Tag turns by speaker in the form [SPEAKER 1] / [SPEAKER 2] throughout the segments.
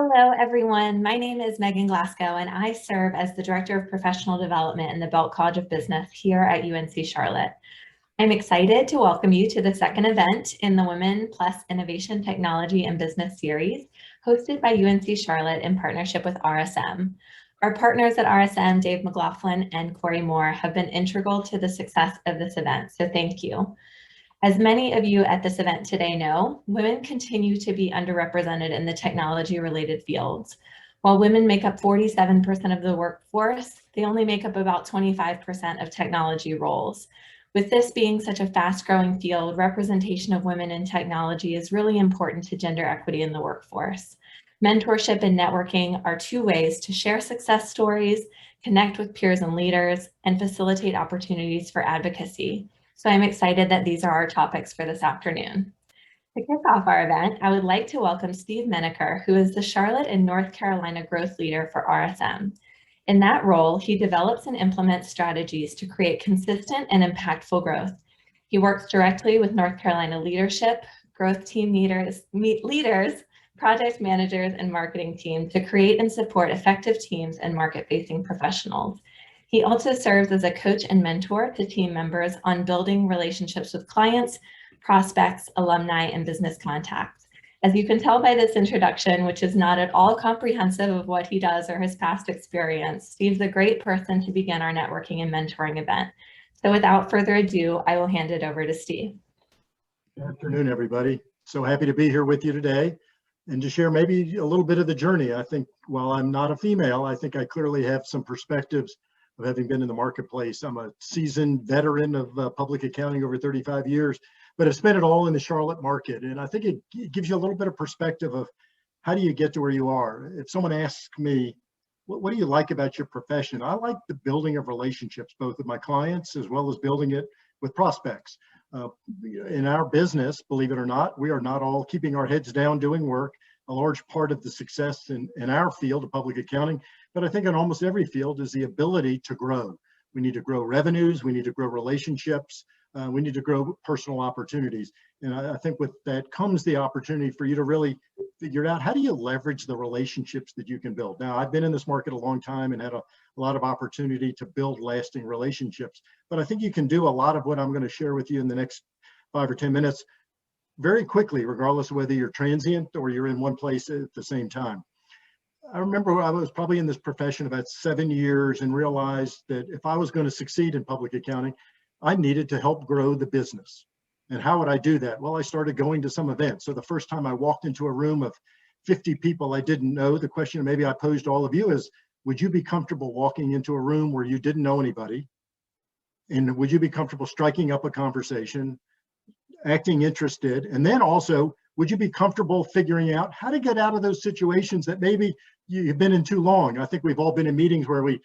[SPEAKER 1] Hello, everyone. My name is Megan Glasgow, and I serve as the Director of Professional Development in the Belk College of Business here at UNC Charlotte. I'm excited to welcome you to the second event in the Women Plus Innovation, Technology, and Business series, hosted by UNC Charlotte in partnership with RSM. Our partners at RSM, Dave McLaughlin and Corey Moore, have been integral to the success of this event, so thank you. As many of you at this event today know, women continue to be underrepresented in the technology-related fields. While women make up 47% of the workforce, they only make up about 25% of technology roles. With this being such a fast-growing field, representation of women in technology is really important to gender equity in the workforce. Mentorship and networking are two ways to share success stories, connect with peers and leaders, and facilitate opportunities for advocacy. So I'm excited that these are our topics for this afternoon. To kick off our event, I would like to welcome Steve Menaker, who is the Charlotte and North Carolina Growth Leader for RSM. In that role, he develops and implements strategies to create consistent and impactful growth. He works directly with North Carolina leadership, growth team leaders, project managers, and marketing teams to create and support effective teams and market-facing professionals. He also serves as a coach and mentor to team members on building relationships with clients, prospects, alumni, and business contacts. As you can tell by this introduction, which is not at all comprehensive of what he does or his past experience, Steve's a great person to begin our networking and mentoring event. So without further ado, I will hand it over to Steve.
[SPEAKER 2] Good afternoon, everybody. So happy to be here with you today and to share maybe a little bit of the journey. I think while I'm not a female, I think I clearly have some perspectives of having been in the marketplace. I'm a seasoned veteran of public accounting over 35 years, but I've spent it all in the Charlotte market. And I think it gives you a little bit of perspective of how do you get to where you are. If someone asks me, what do you like about your profession? I like the building of relationships, both with my clients as well as building it with prospects. In our business, believe it or not, we are not all keeping our heads down doing work. A large part of the success in our field of public accounting, but I think in almost every field, is the ability to grow. We need to grow revenues, we need to grow relationships, we need to grow personal opportunities. And I think with that comes the opportunity for you to really figure out, how do you leverage the relationships that you can build? Now, I've been in this market a long time and had a lot of opportunity to build lasting relationships, but I think you can do a lot of what I'm going to share with you in the next 5 or 10 minutes very quickly, regardless of whether you're transient or you're in one place at the same time. I remember I was probably in this profession about 7 years and realized that if I was going to succeed in public accounting, I needed to help grow the business. And how would I do that? Well, I started going to some events. So the first time I walked into a room of 50 people I didn't know, the question maybe I posed to all of you is, would you be comfortable walking into a room where you didn't know anybody? And would you be comfortable striking up a conversation, acting interested? And then also, would you be comfortable figuring out how to get out of those situations that maybe you've been in too long? I think we've all been in meetings where we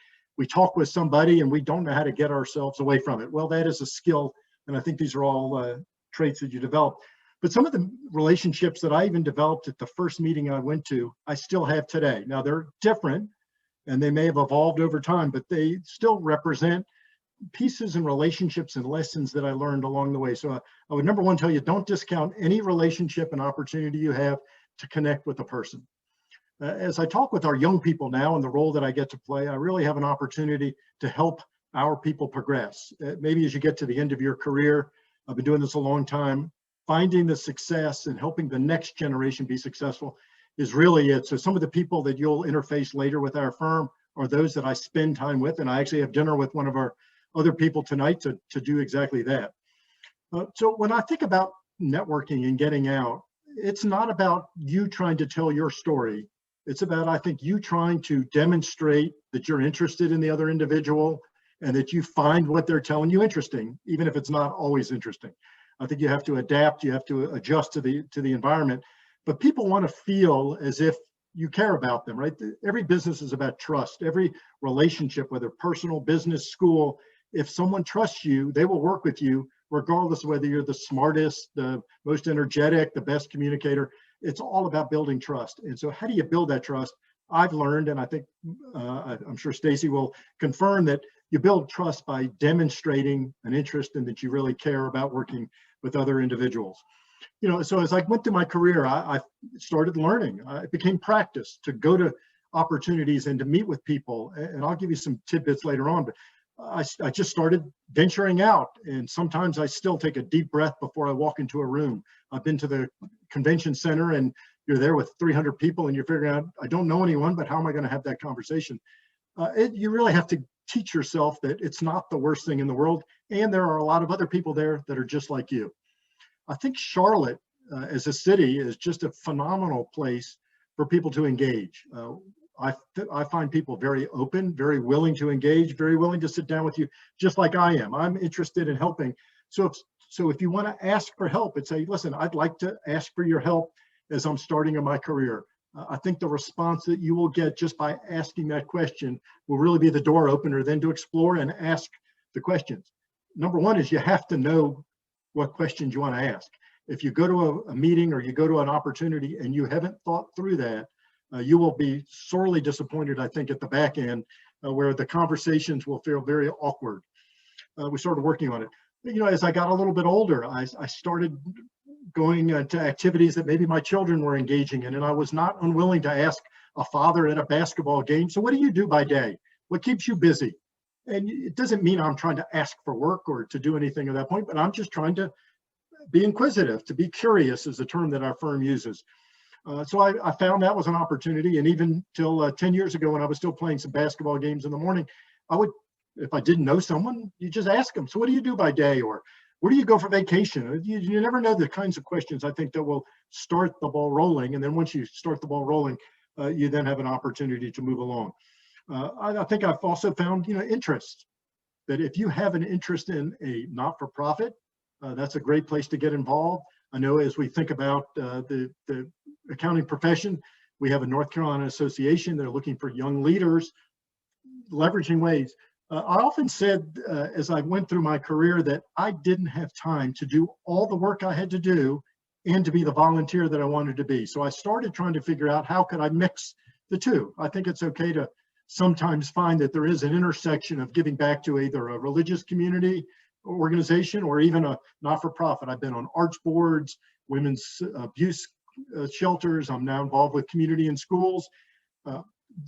[SPEAKER 2] talk with somebody and we don't know how to get ourselves away from it. Well, that is a skill, and I think these are all traits that you develop. But some of the relationships that I even developed at the first meeting I went to, I still have today. Now, they're different and they may have evolved over time, but they still represent pieces and relationships and lessons that I learned along the way. So I would, number one, tell you, don't discount any relationship and opportunity you have to connect with a person. As I talk with our young people now and the role that I get to play, I really have an opportunity to help our people progress. Maybe as you get to the end of your career, I've been doing this a long time, finding the success and helping the next generation be successful is really it. So some of the people that you'll interface later with our firm are those that I spend time with, and I actually have dinner with one of our other people tonight to do exactly that. So when I think about networking and getting out, it's not about you trying to tell your story. It's about, I think, you trying to demonstrate that you're interested in the other individual and that you find what they're telling you interesting, even if it's not always interesting. I think you have to adapt, you have to adjust to the environment, but people want to feel as if you care about them, right? Every business is about trust. Every relationship, whether personal, business, school, if someone trusts you, they will work with you regardless of whether you're the smartest, the most energetic, the best communicator. It's all about building trust. And so how do you build that trust? I've learned, and I think I'm sure Stacy will confirm, that you build trust by demonstrating an interest and that you really care about working with other individuals. So as I went through my career, I started learning. It became practice to go to opportunities and to meet with people. And I'll give you some tidbits later on, but I just started venturing out. And sometimes I still take a deep breath before I walk into a room. I've been to the convention center and you're there with 300 people and you're figuring out, I don't know anyone, but how am I going to have that conversation? You really have to teach yourself that it's not the worst thing in the world. And there are a lot of other people there that are just like you. I think Charlotte as a city is just a phenomenal place for people to engage. I find people very open, very willing to engage, very willing to sit down with you, just like I am. I'm interested in helping. So if you want to ask for help and say, listen, I'd like to ask for your help as I'm starting in my career. I think the response that you will get just by asking that question will really be the door opener then to explore and ask the questions. Number one is you have to know what questions you want to ask. If you go to a meeting or you go to an opportunity and you haven't thought through that, you will be sorely disappointed, I think, at the back end where the conversations will feel very awkward. We started working on it. As I got a little bit older, I started going to activities that maybe my children were engaging in, and I was not unwilling to ask a father at a basketball game, so what do you do by day? What keeps you busy? And it doesn't mean I'm trying to ask for work or to do anything at that point, but I'm just trying to be inquisitive, to be curious is the term that our firm uses. So I found that was an opportunity. And even till 10 years ago, when I was still playing some basketball games in the morning, I would, if I didn't know someone, you just ask them, so what do you do by day? Or where do you go for vacation? You never know the kinds of questions I think that will start the ball rolling. And then once you start the ball rolling, you then have an opportunity to move along. I think I've also found, interest, that if you have an interest in a not-for-profit, that's a great place to get involved. I know as we think about the accounting profession, we have a North Carolina association. They're looking for young leaders, leveraging ways. I often said as I went through my career that I didn't have time to do all the work I had to do and to be the volunteer that I wanted to be. So I started trying to figure out how could I mix the two. I think it's okay to sometimes find that there is an intersection of giving back to either a religious community organization or even a not-for-profit. I've been on arts boards, women's abuse shelters. I'm now involved with community and schools,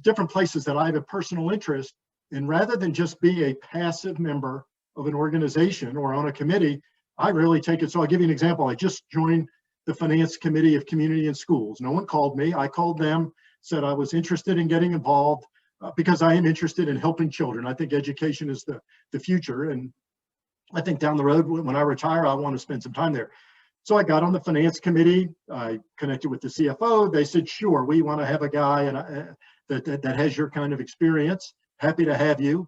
[SPEAKER 2] different places that I have a personal interest. And rather than just be a passive member of an organization or on a committee, I really take it. So I'll give you an example. I just joined the finance committee of community and schools. No one called me. I called them, said I was interested in getting involved because I am interested in helping children. I think education is the future. And I think down the road, when I retire, I want to spend some time there. So I got on the finance committee. I connected with the CFO. They said, sure, we want to have a guy that has your kind of experience. Happy to have you.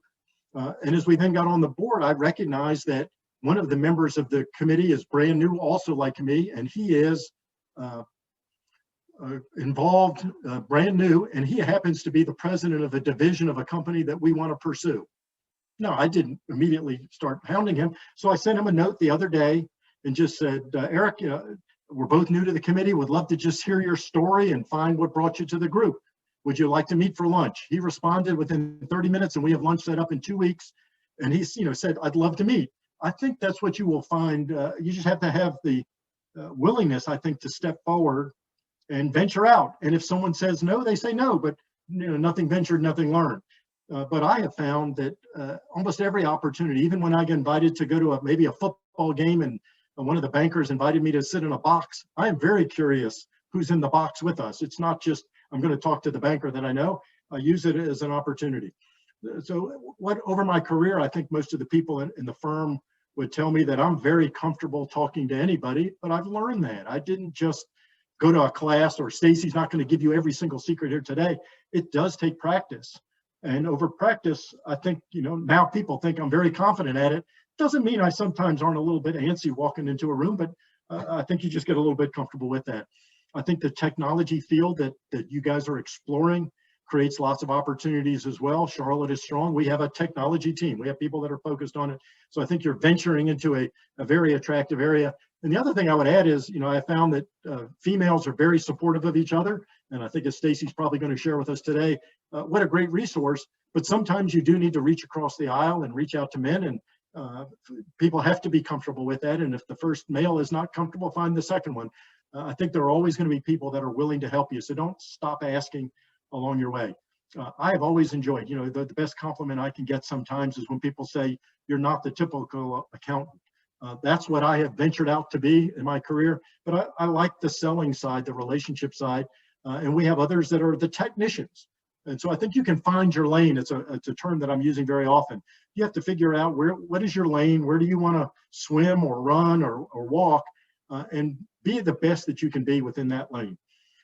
[SPEAKER 2] And as we then got on the board, I recognized that one of the members of the committee is brand new, also like me, and he is involved, brand new, and he happens to be the president of a division of a company that we want to pursue. No, I didn't immediately start hounding him. So I sent him a note the other day and just said, Eric, we're both new to the committee. Would love to just hear your story and find what brought you to the group. Would you like to meet for lunch? He responded within 30 minutes and we have lunch set up in 2 weeks. And he said, I'd love to meet. I think that's what you will find. You just have to have the willingness, I think, to step forward and venture out. And if someone says no, they say no, but nothing ventured, nothing learned. But I have found that almost every opportunity, even when I get invited to go to maybe a football game and one of the bankers invited me to sit in a box, I am very curious who's in the box with us. It's not just, I'm going to talk to the banker that I know. I use it as an opportunity. So over my career, I think most of the people in the firm would tell me that I'm very comfortable talking to anybody, but I've learned that. I didn't just go to a class, or Stacy's not going to give you every single secret here today. It does take practice. And over practice, I think, now people think I'm very confident at it. Doesn't mean I sometimes aren't a little bit antsy walking into a room, but I think you just get a little bit comfortable with that. I think the technology field that you guys are exploring creates lots of opportunities as well. Charlotte is strong. We have a technology team. We have people that are focused on it. So I think you're venturing into a very attractive area. And the other thing I would add is, I found that females are very supportive of each other. And I think as Stacy's probably going to share with us today, what a great resource. But sometimes you do need to reach across the aisle and reach out to men. And People have to be comfortable with that. And if the first male is not comfortable, find the second one. I think there are always going to be people that are willing to help you. So don't stop asking along your way. I have always enjoyed, the best compliment I can get sometimes is when people say, you're not the typical accountant. That's what I have ventured out to be in my career. But I like the selling side, the relationship side. And we have others that are the technicians. And so I think you can find your lane. It's a term that I'm using very often. You have to figure out what is your lane? Where do you want to swim or run or walk? And be the best that you can be within that lane.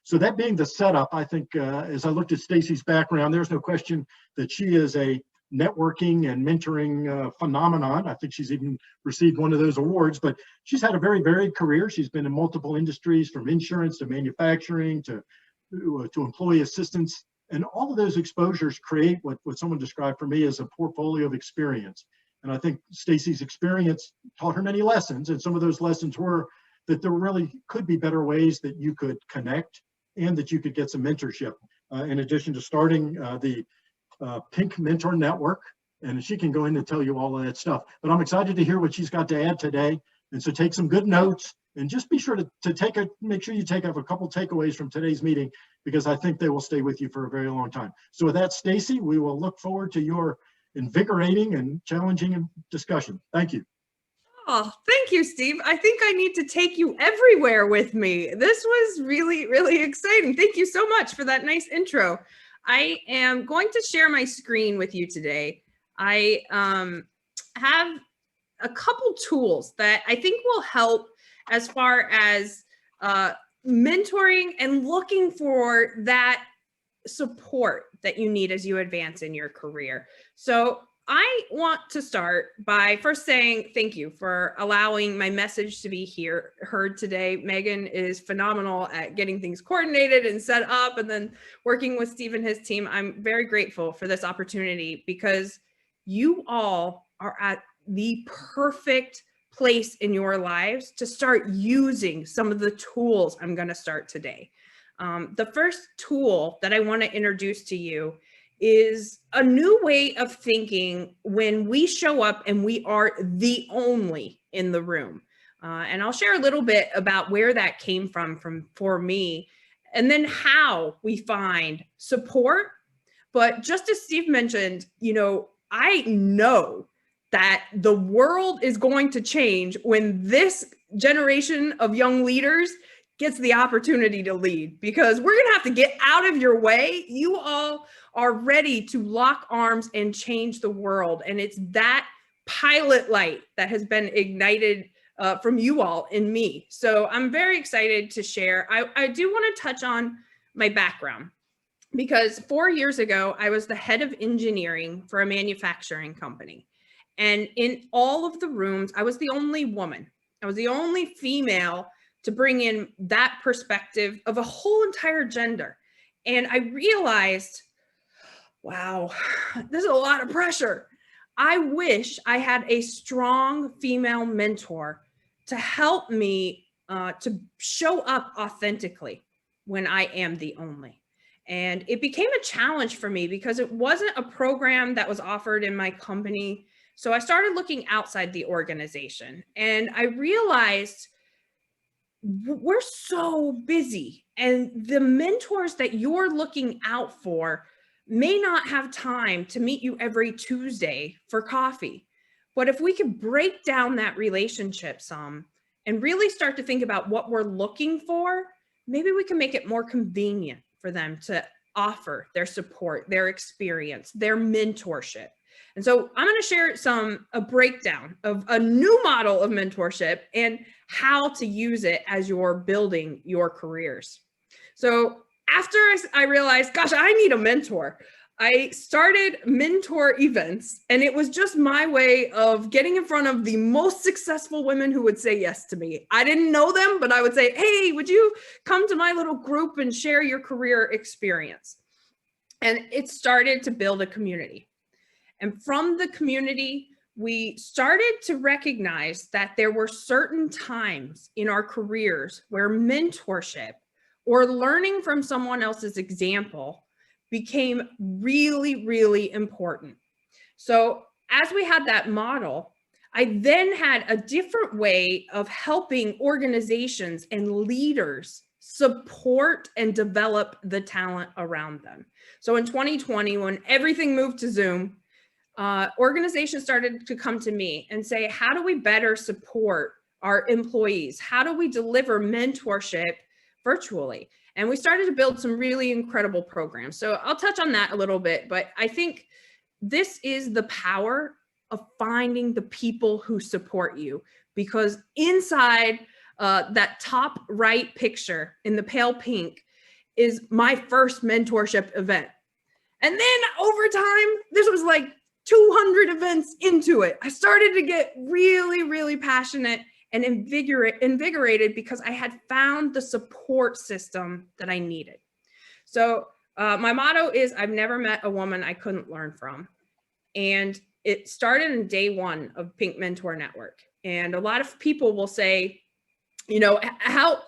[SPEAKER 2] So that being the setup, I think as I looked at Stacy's background, there's no question that she is a networking and mentoring phenomenon. I think she's even received one of those awards, but she's had a very varied career. She's been in multiple industries, from insurance to manufacturing to employee assistance. And all of those exposures create what someone described for me as a portfolio of experience. And I think Stacy's experience taught her many lessons. And some of those lessons were that there really could be better ways that you could connect and that you could get some mentorship. In addition to starting the Pink Mentor Network, and she can go in and tell you all of that stuff. But I'm excited to hear what she's got to add today. And so take some good notes and just be sure to make sure you take up a couple takeaways from today's meeting, because I think they will stay with you for a very long time. So with that, Stacy, we will look forward to your invigorating and challenging discussion. Thank you.
[SPEAKER 3] Oh, thank you, Steve. I think I need to take you everywhere with me. This was really, really exciting. Thank you so much for that nice intro. I am going to share my screen with you today. I have a couple tools that I think will help as far as mentoring and looking for that support that you need as you advance in your career. So I want to start by first saying thank you for allowing my message to be heard today. Megan is phenomenal at getting things coordinated and set up, and then working with Steve and his team. I'm very grateful for this opportunity because you all are at the perfect place in your lives to start using some of the tools I'm going to start today. The first tool that I want to introduce to you is a new way of thinking when we show up and we are the only in the room. And I'll share a little bit about where that came from for me, and then how we find support. But just as Steve mentioned, I know that the world is going to change when this generation of young leaders gets the opportunity to lead, because we're going to have to get out of your way. You all are ready to lock arms and change the world. And it's that pilot light that has been ignited from you all in me. So I'm very excited to share. I do want to touch on my background, because 4 years ago, I was the head of engineering for a manufacturing company. And in all of the rooms, I was the only woman. I was the only female to bring in that perspective of a whole entire gender. And I realized, wow, this is a lot of pressure. I wish I had a strong female mentor to help me to show up authentically when I am the only. And it became a challenge for me because it wasn't a program that was offered in my company. So I started looking outside the organization, and I realized we're so busy, and the mentors that you're looking out for may not have time to meet you every Tuesday for coffee. But if we could break down that relationship some and really start to think about what we're looking for, maybe we can make it more convenient for them to offer their support, their experience, their mentorship. And so I'm going to share a breakdown of a new model of mentorship and how to use it as you're building your careers. So after I realized, gosh, I need a mentor, I started mentor events, and it was just my way of getting in front of the most successful women who would say yes to me. I didn't know them, but I would say, hey, would you come to my little group and share your career experience? And it started to build a community. And from the community, we started to recognize that there were certain times in our careers where mentorship or learning from someone else's example became really, really important. So as we had that model, I then had a different way of helping organizations and leaders support and develop the talent around them. So in 2020, when everything moved to Zoom, organizations started to come to me and say, how do we better support our employees? How do we deliver mentorship virtually? And we started to build some really incredible programs. So I'll touch on that a little bit, but I think this is the power of finding the people who support you, because inside that top right picture in the pale pink is my first mentorship event. And then over time, this was like 200 events into it. I started to get really, really passionate and invigorated because I had found the support system that I needed. So my motto is, I've never met a woman I couldn't learn from. And it started in day one of Pink Mentor Network. And a lot of people will say, you know, how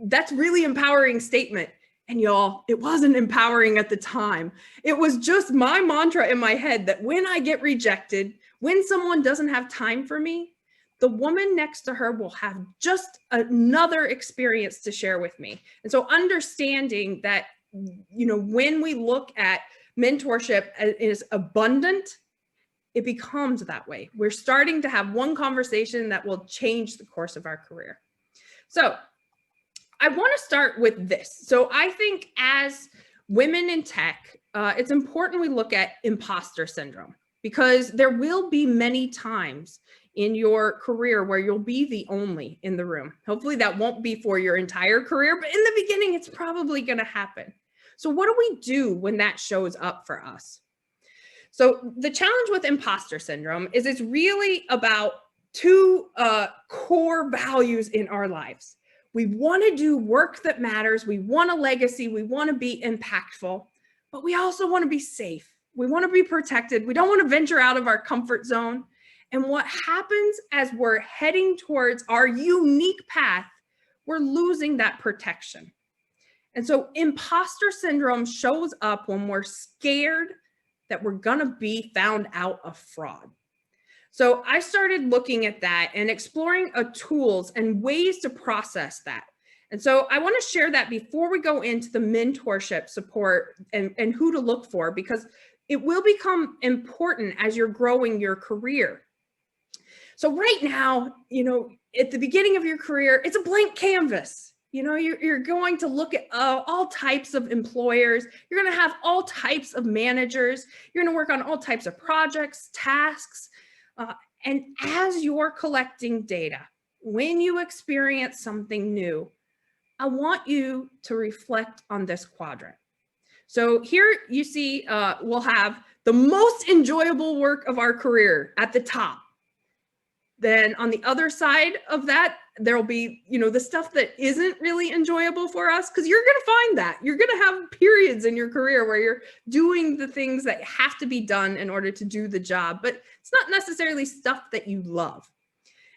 [SPEAKER 3] that's really empowering statement. And y'all, it wasn't empowering at the time. It was just my mantra in my head that when I get rejected, when someone doesn't have time for me, the woman next to her will have just another experience to share with me. And so understanding that, you know, when we look at mentorship as abundant, it becomes that way. We're starting to have one conversation that will change the course of our career. So I want to start with this. So I think as women in tech, it's important we look at imposter syndrome, because there will be many times in your career where you'll be the only in the room. Hopefully that won't be for your entire career, but in the beginning, it's probably going to happen. So what do we do when that shows up for us? So the challenge with imposter syndrome is it's really about two core values in our lives. We want to do work that matters. We want a legacy. We want to be impactful, but we also want to be safe. We want to be protected. We don't want to venture out of our comfort zone. And what happens as we're heading towards our unique path, we're losing that protection. And so imposter syndrome shows up when we're scared that we're going to be found out a fraud. So I started looking at that and exploring tools and ways to process that. And so I want to share that before we go into the mentorship support and who to look for, because it will become important as you're growing your career. So right now, you know, at the beginning of your career, it's a blank canvas. You know, you're going to look at all types of employers. You're going to have all types of managers. You're going to work on all types of projects, tasks. And as you're collecting data, when you experience something new, I want you to reflect on this quadrant. So here you see, we'll have the most enjoyable work of our career at the top. Then on the other side of that, there'll be, you know, the stuff that isn't really enjoyable for us, because you're going to find that. You're going to have periods in your career where you're doing the things that have to be done in order to do the job, but it's not necessarily stuff that you love.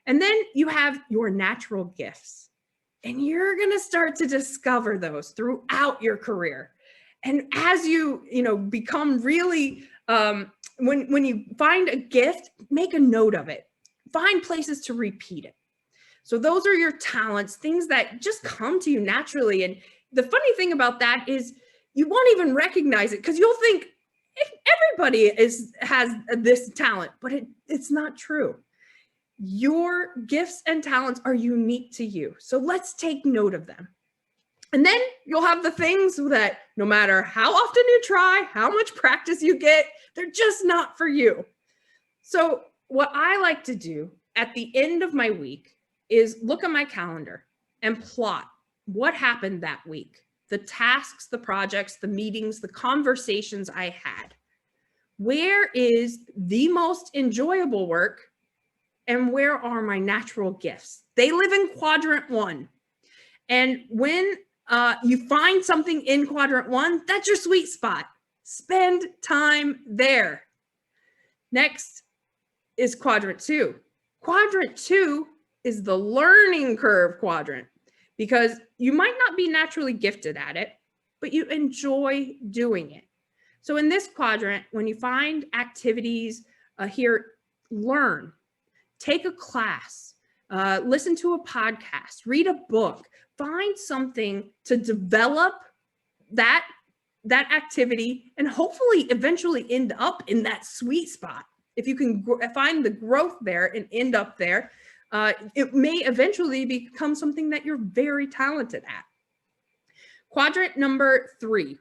[SPEAKER 3] And then you have your natural gifts, and you're going to start to discover those throughout your career. And as you become really, when you find a gift, make a note of it. Find places to repeat it. So those are your talents, things that just come to you naturally. And the funny thing about that is you won't even recognize it, because you'll think everybody has this talent, but it's not true. Your gifts and talents are unique to you. So let's take note of them. And then you'll have the things that no matter how often you try, how much practice you get, they're just not for you. So what I like to do at the end of my week is look at my calendar and plot what happened that week, the tasks, the projects, the meetings, the conversations I had. Where is the most enjoyable work, and where are my natural gifts? They live in quadrant 1. And when you find something in quadrant 1, that's your sweet spot. Spend time there. Next is quadrant 2. Quadrant 2 is the learning curve quadrant, because you might not be naturally gifted at it, but you enjoy doing it. So in this quadrant, when you find activities here, learn. take a class, listen to a podcast, read a book, find something to develop that activity, and hopefully eventually end up in that sweet spot. If you can find the growth there and end up there, it may eventually become something that you're very talented at. Quadrant number 3.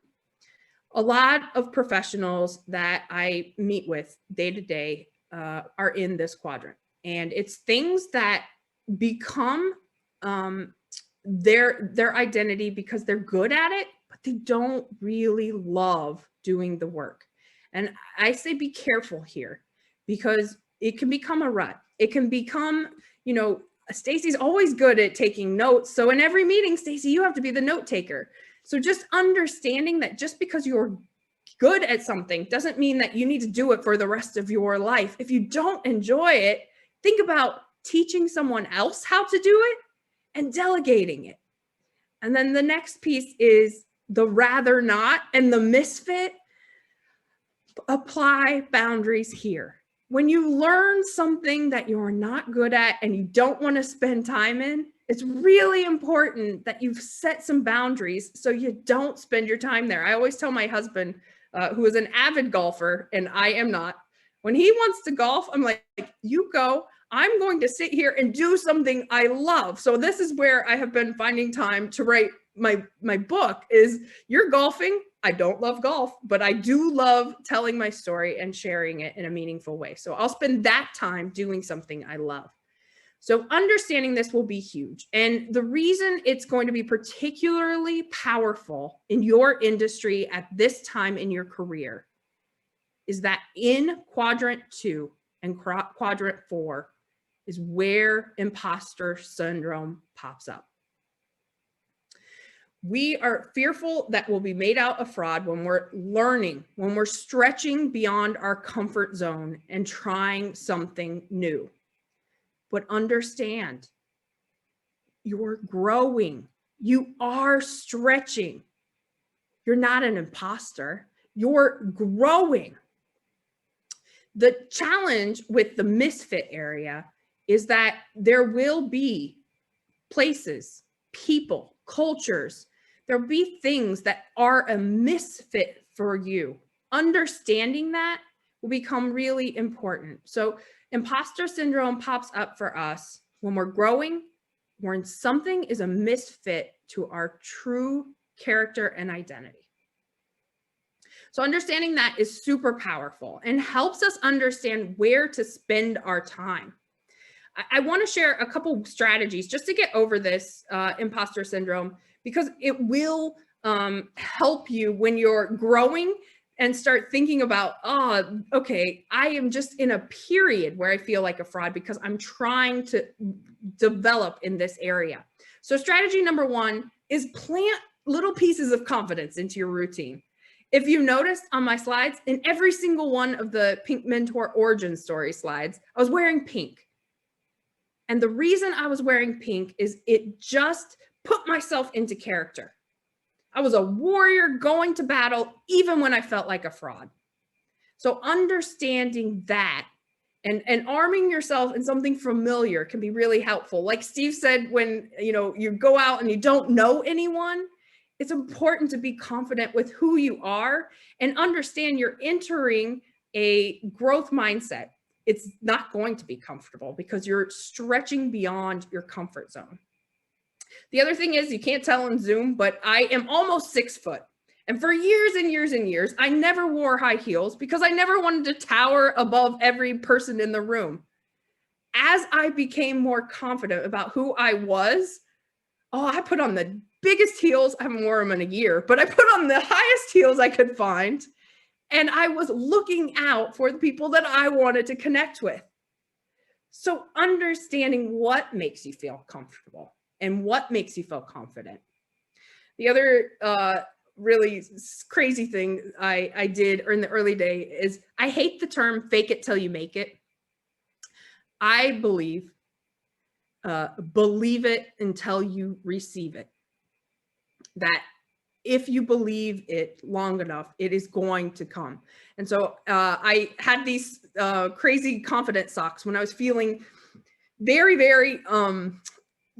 [SPEAKER 3] A lot of professionals that I meet with day to day are in this quadrant. And it's things that become their identity because they're good at it, but they don't really love doing the work. And I say be careful here, because it can become a rut. It can become, you know, Stacy's always good at taking notes. So in every meeting, Stacy, you have to be the note taker. So just understanding that just because you're good at something doesn't mean that you need to do it for the rest of your life. If you don't enjoy it, think about teaching someone else how to do it and delegating it. And then the next piece is the rather not and the misfit. Apply boundaries here. When you learn something that you're not good at and you don't want to spend time in, it's really important that you've set some boundaries so you don't spend your time there. I always tell my husband, who is an avid golfer, and I am not, when he wants to golf, I'm like, you go. I'm going to sit here and do something I love. So this is where I have been finding time to write my book is you're golfing. I don't love golf, but I do love telling my story and sharing it in a meaningful way. So I'll spend that time doing something I love. So understanding this will be huge. And the reason it's going to be particularly powerful in your industry at this time in your career is that in quadrant 2 and quadrant 4 is where imposter syndrome pops up. We are fearful that we'll be made out a fraud when we're learning, when we're stretching beyond our comfort zone and trying something new. But understand, you're growing. You are stretching. You're not an imposter. You're growing. The challenge with the misfit area is that there will be places, people, cultures, there'll be things that are a misfit for you. Understanding that will become really important. So imposter syndrome pops up for us when we're growing, when something is a misfit to our true character and identity. So understanding that is super powerful and helps us understand where to spend our time. I want to share a couple strategies just to get over this imposter syndrome, because it will help you when you're growing and start thinking about, oh, okay, I am just in a period where I feel like a fraud because I'm trying to develop in this area. So strategy number 1 is plant little pieces of confidence into your routine. If you noticed on my slides, in every single one of the Pink Mentor origin story slides, I was wearing pink. And the reason I was wearing pink is it just put myself into character. I was a warrior going to battle even when I felt like a fraud. So understanding that and arming yourself in something familiar can be really helpful. Like Steve said, when you go out and you don't know anyone, it's important to be confident with who you are and understand you're entering a growth mindset. It's not going to be comfortable because you're stretching beyond your comfort zone. The other thing is, you can't tell in Zoom, but I am almost 6 foot. And for years and years and years, I never wore high heels because I never wanted to tower above every person in the room. As I became more confident about who I was, I put on the biggest heels. I haven't worn them in a year, but I put on the highest heels I could find. And I was looking out for the people that I wanted to connect with. So understanding what makes you feel comfortable and what makes you feel confident. The other really crazy thing I did in the early day is I hate the term fake it till you make it. I believe it until you receive it. That if you believe it long enough, it is going to come. And so I had these crazy confidence socks when I was feeling very, very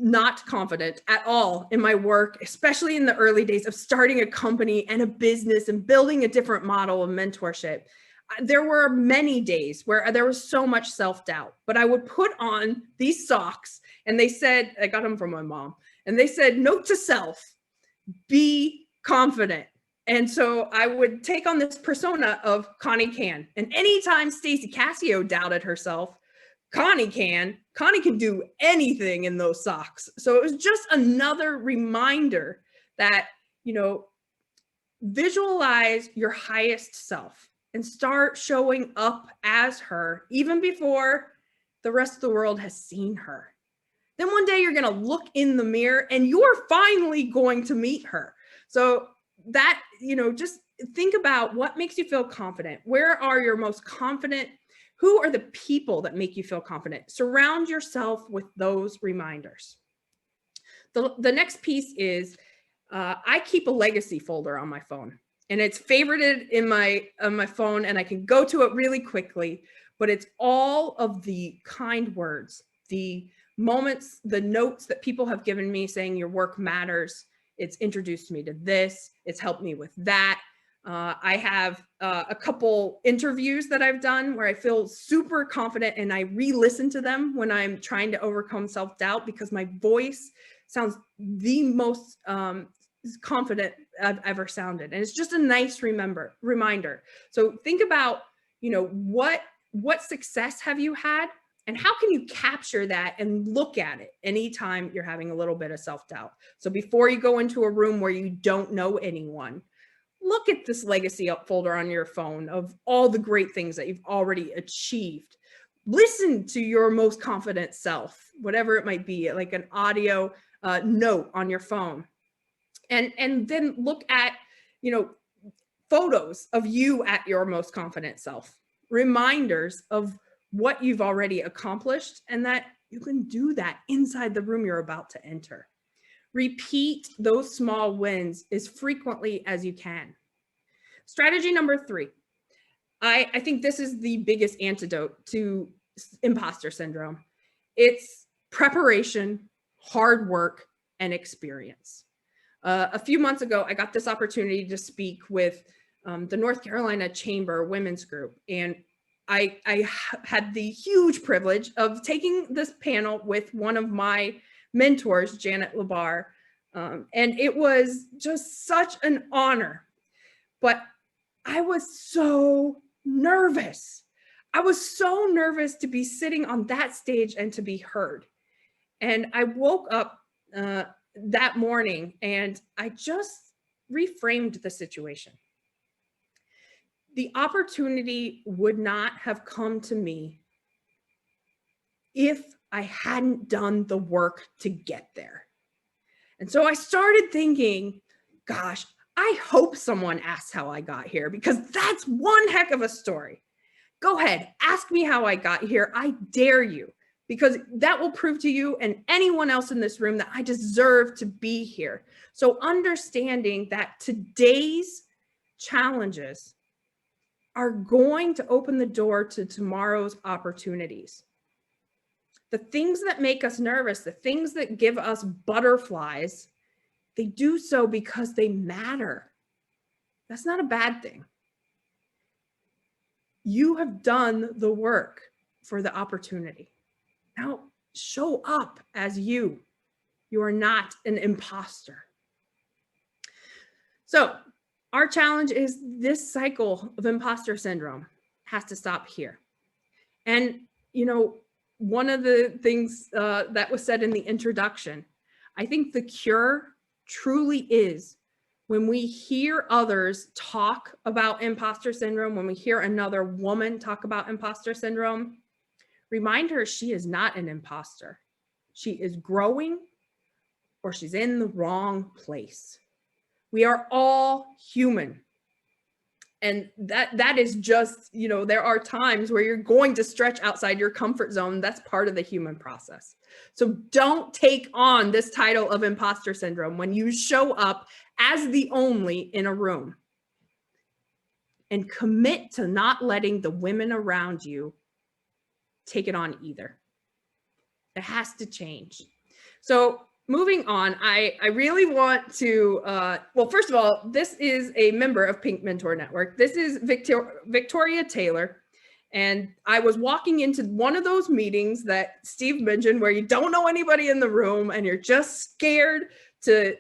[SPEAKER 3] not confident at all in my work, especially in the early days of starting a company and a business and building a different model of mentorship. There were many days where there was so much self-doubt, but I would put on these socks and they said, I got them from my mom, and they said, note to self, be confident. And so I would take on this persona of Connie can. And anytime Stacy Cassio doubted herself, Connie can do anything in those socks. So it was just another reminder that, you know, visualize your highest self and start showing up as her even before the rest of the world has seen her. Then one day you're going to look in the mirror and you're finally going to meet her. So that, you know, just think about what makes you feel confident. Where are your most confident? Who are the people that make you feel confident? Surround yourself with those reminders. The next piece is I keep a legacy folder on my phone, and it's favorited in on my phone, and I can go to it really quickly, but it's all of the kind words, the moments, the notes that people have given me saying your work matters. It's introduced me to this. It's helped me with that. I have a couple interviews that I've done where I feel super confident and I re-listen to them when I'm trying to overcome self-doubt because my voice sounds the most confident I've ever sounded. And it's just a nice reminder. So think about, you know, what success have you had and how can you capture that and look at it anytime you're having a little bit of self-doubt. So before you go into a room where you don't know anyone, look at this legacy folder on your phone of all the great things that you've already achieved. Listen to your most confident self, whatever it might be, like an audio note on your phone. And then look at, you know, photos of you at your most confident self, reminders of what you've already accomplished and that you can do that inside the room you're about to enter. Repeat those small wins as frequently as you can. Strategy number 3. I think this is the biggest antidote to imposter syndrome. It's preparation, hard work, and experience. A few months ago, I got this opportunity to speak with the North Carolina Chamber Women's Group, and I had the huge privilege of taking this panel with one of my mentors, Janet Labar, and it was just such an honor. But I was so nervous. I was so nervous to be sitting on that stage and to be heard. And I woke up that morning and I just reframed the situation. The opportunity would not have come to me if I hadn't done the work to get there. And so I started thinking, gosh, I hope someone asks how I got here because that's one heck of a story. Go ahead, ask me how I got here. I dare you, because that will prove to you and anyone else in this room that I deserve to be here. So understanding that today's challenges are going to open the door to tomorrow's opportunities. The things that make us nervous, the things that give us butterflies, they do so because they matter. That's not a bad thing. You have done the work for the opportunity. Now show up as you. You are not an imposter. So our challenge is this cycle of imposter syndrome has to stop here. And, you know, one of the things that was said in the introduction, I think the cure truly is when we hear others talk about imposter syndrome, when we hear another woman talk about imposter syndrome, remind her she is not an imposter. She is growing or she's in the wrong place. We are all human. And that is just, you know, there are times where you're going to stretch outside your comfort zone. That's part of the human process. So don't take on this title of imposter syndrome when you show up as the only in a room. And commit to not letting the women around you take it on either. It has to change. So moving on, I really want to, well, first of all, this is a member of Pink Mentor Network. This is Victoria Taylor. And I was walking into one of those meetings that Steve mentioned where you don't know anybody in the room and you're just scared to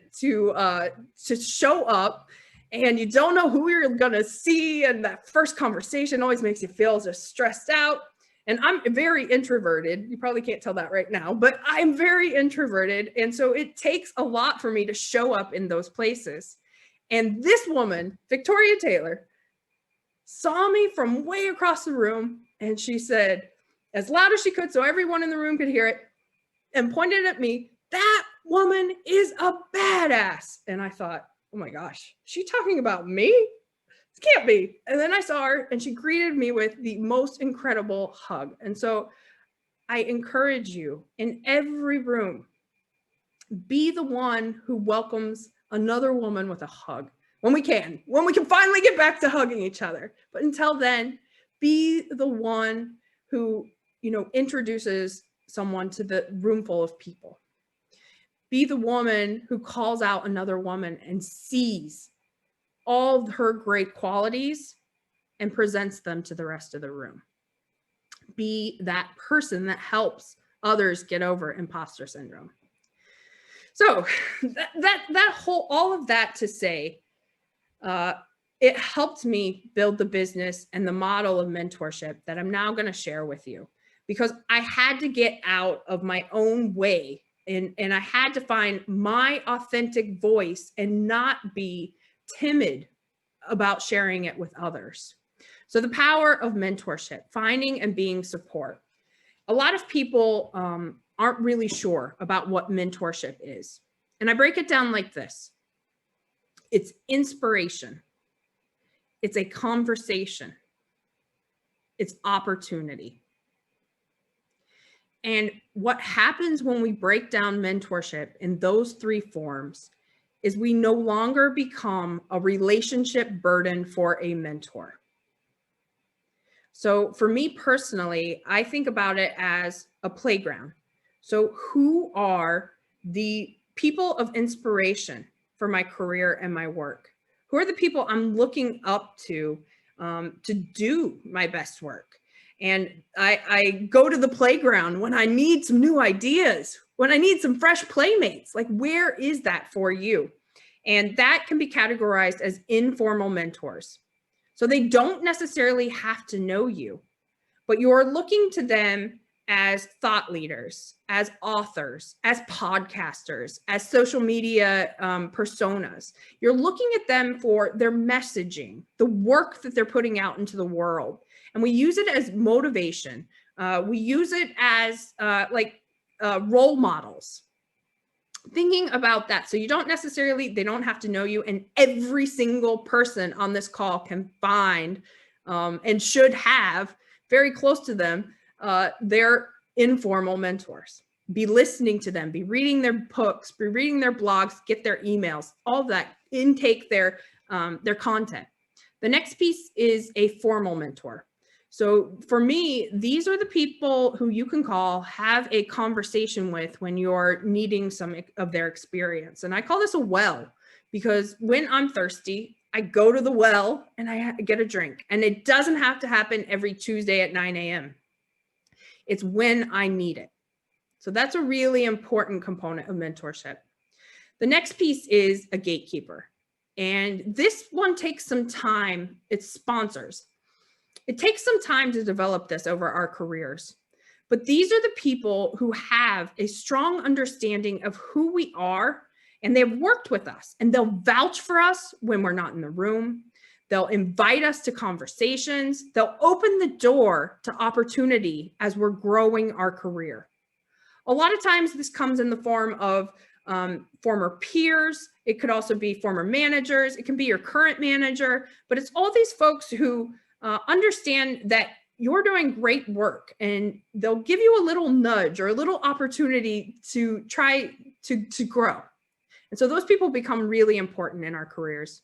[SPEAKER 3] show up and you don't know who you're gonna see. And that first conversation always makes you feel just stressed out. And I'm very introverted. You probably can't tell that right now, but I'm very introverted. And so it takes a lot for me to show up in those places. And this woman, Victoria Taylor, saw me from way across the room. And she said, as loud as she could, so everyone in the room could hear it, and pointed at me, "That woman is a badass." And I thought, oh my gosh, is she talking about me? This can't be. And then I saw her and she greeted me with the most incredible hug. And so I encourage you in every room, be the one who welcomes another woman with a hug when we can finally get back to hugging each other. But until then, be the one who, introduces someone to the room full of people. Be the woman who calls out another woman and sees all of her great qualities and presents them to the rest of the room. Be that person that helps others get over imposter syndrome. So all of that to say, it helped me build the business and the model of mentorship that I'm now going to share with you, because I had to get out of my own way and I had to find my authentic voice and not be timid about sharing it with others. So the power of mentorship, finding and being support. A lot of people aren't really sure about what mentorship is. And I break it down like this. It's inspiration. It's a conversation. It's opportunity. And what happens when we break down mentorship in those three forms is we no longer become a relationship burden for a mentor. So for me personally, I think about it as a playground. So who are the people of inspiration for my career and my work? Who are the people I'm looking up to do my best work? And I go to the playground when I need some new ideas, when I need some fresh playmates. Like, where is that for you? And that can be categorized as informal mentors. So they don't necessarily have to know you, but you're looking to them as thought leaders, as authors, as podcasters, as social media personas. You're looking at them for their messaging, the work that they're putting out into the world. And we use it as motivation. We use it as role models. Thinking about that. So you don't necessarily, they don't have to know you, and every single person on this call can find and should have very close to them their informal mentors. Be listening to them, be reading their books, be reading their blogs, get their emails, all that, intake their content. The next piece is a formal mentor. So for me, these are the people who you can call, have a conversation with when you're needing some of their experience. And I call this a well, because when I'm thirsty, I go to the well and I get a drink. And it doesn't have to happen every Tuesday at 9 a.m. It's when I need it. So that's a really important component of mentorship. The next piece is a gatekeeper. And this one takes some time. It's sponsors. It takes some time to develop this over our careers. But these are the people who have a strong understanding of who we are, and they've worked with us, and they'll vouch for us when we're not in the room. They'll invite us to conversations. They'll open the door to opportunity as we're growing our career. A lot of times this comes in the form of former peers. It could also be former managers. It can be your current manager, but it's all these folks who understand that you're doing great work, and they'll give you a little nudge or a little opportunity to try to grow. And so those people become really important in our careers.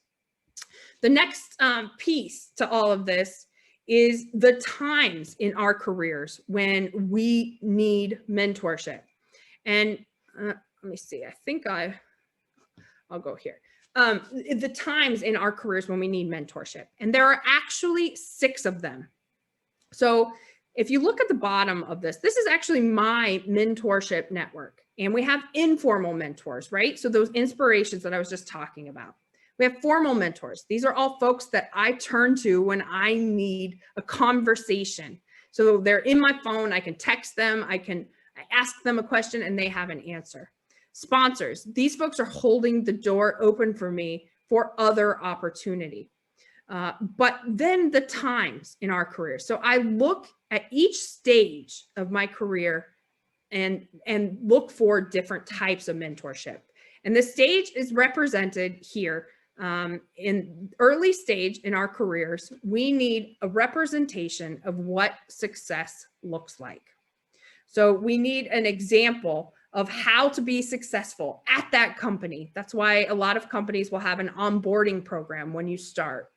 [SPEAKER 3] The next piece to all of this is the times in our careers when we need mentorship. And let me see, I think I'll go here. The times in our careers when we need mentorship. And there are actually 6 of them. So if you look at the bottom of this, this is actually my mentorship network. And we have informal mentors, right? So those inspirations that I was just talking about. We have formal mentors. These are all folks that I turn to when I need a conversation. So they're in my phone, I can text them, I ask them a question and they have an answer. Sponsors, these folks are holding the door open for me for other opportunity. But then the times in our career. So I look at each stage of my career and look for different types of mentorship. And the stage is represented here. In early stage in our careers, we need a representation of what success looks like. So we need an example of how to be successful at that company. That's why a lot of companies will have an onboarding program when you start.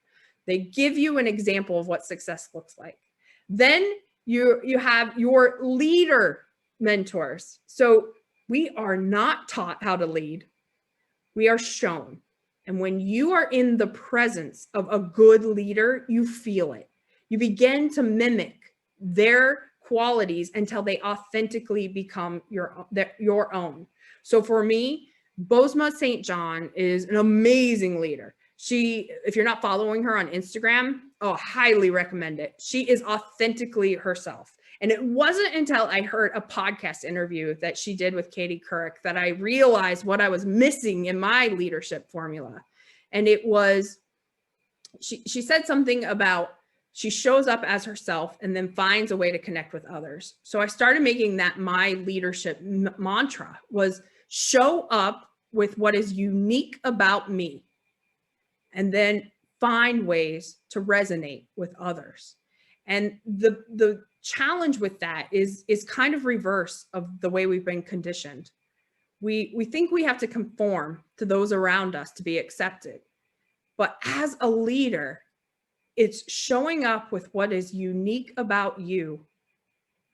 [SPEAKER 3] They give you an example of what success looks like. Then you have your leader mentors. So we are not taught how to lead. We are shown. And when you are in the presence of a good leader, you feel it. You begin to mimic their qualities until they authentically become your own. So for me, Bozoma St. John is an amazing leader. If you're not following her on Instagram, highly recommend it. She is authentically herself. And it wasn't until I heard a podcast interview that she did with Katie Couric that I realized what I was missing in my leadership formula. And it was, she said something about she shows up as herself and then finds a way to connect with others. So I started making that my leadership mantra was show up with what is unique about me and then find ways to resonate with others. And the challenge with that is kind of reverse of the way we've been conditioned. We think we have to conform to those around us to be accepted. But as a leader, it's showing up with what is unique about you